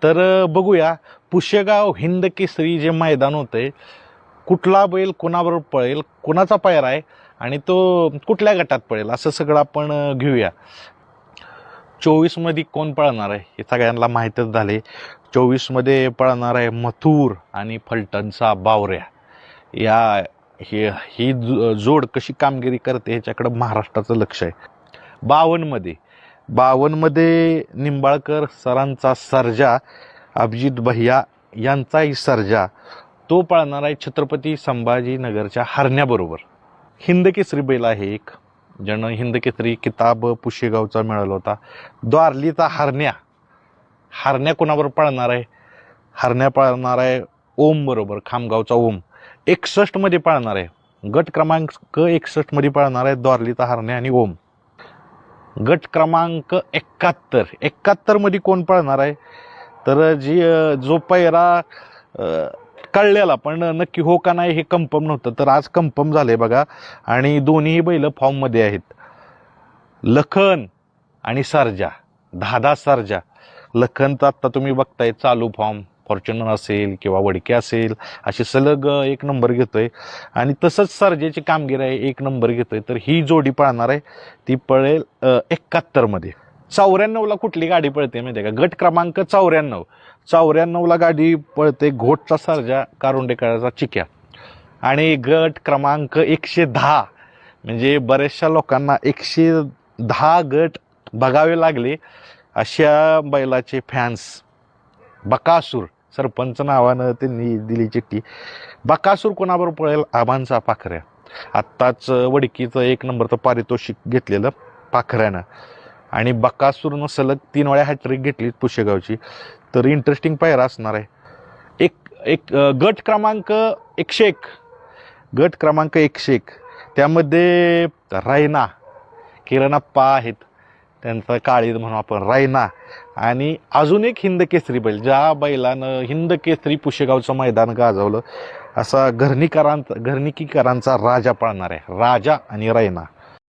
तर बघूया पुशेगाव हिंद केसरी जे मैदान होतंय, कुठला बैल कोणाबरोबर पळेल, कोणाचा पायरा आहे आणि तो कुठल्या गटात पळेल, असं सगळं आपण घेऊया. 24 मध्ये कोण पळणार आहे हे सगळ्यांना माहीतच झाले. 24 मध्ये पळणार आहे मथुर आणि फलटणचा बावऱ्या. ही जोड कशी कामगिरी करते ह्याच्याकडे महाराष्ट्राचं लक्ष आहे. 52 मध्ये निंबाळकर सरांचा सर्जा, अभिजित भैया यांचाही सर्जा, तो पळणार आहे छत्रपती संभाजीनगरच्या हरण्याबरोबर. हिंद केसरी बैल आहे एक, ज्यानं हिंद केसरी किताब पुशेगावचा मिळवला होता. द्वारलीचा हरण्या कोणाबरोबर पळणार आहे? हरण्या पळणार आहे ओम बरोबर, खामगावचा ओम. 61 मध्ये पळणार आहे, गट क्रमांक 61 मध्ये पळणार आहे द्वारलीचा हरण्या आणि ओम. गट क्रमांक 71 मध्ये कोण पळणार आहे? तर जो पैरा कळलेला पण नक्की हो का नाही हे कन्फर्म नव्हतं, तर आज कन्फर्म झाले बघा. आणि दोन्ही बैल फॉर्ममध्ये आहेत, लखन आणि सर्जा. 10 सर्जा. लखनचा आत्ता तुम्ही बघताय चालू फॉर्म, फॉर्च्युनर असेल किंवा वडके असेल, असे सलग 1 नंबर घेतोय. आणि तसंच सर्जेची कामगिरी आहे, 1 नंबर घेतोय. तर ही जोडी पळणार आहे, ती पळेल 71 मध्ये. 94ला कुठली गाडी पळते माहिती आहे का? गट क्रमांक 94ला गाडी पळते घोटचा सर्जा, कारुंडेकराचा चिक्या. आणि गट क्रमांक 110, म्हणजे बऱ्याचशा लोकांना 110 गट बघावे लागले अशा बैलाचे फॅन्स. बकासूर, सरपंच नावानं त्यांनी दिली चिठ्ठी. बकासूर कोणाबरोबर पळेल? आबांचा पाखऱ्या. आत्ताच वडकीचं 1 नंबरचं पारितोषिक घेतलेलं पाखऱ्यानं. आणि बकासूरनं सलग 3 वेळा हॅट्रिक घेतली पुशेगावची. तर इंटरेस्टिंग पायरा असणार आहे. एक गट क्रमांक 101, त्यामध्ये रायना, किरणप्पा आहेत, त्यांचा काळीज म्हणून आपण, रायना. आणि अजून एक हिंद केसरी बैल, ज्या बैलानं हिंद केसरी पुशेगावचं मैदान गाजवलं, असा घरणीकरांचा राजा पळणार आहे, राजा आणि रायना.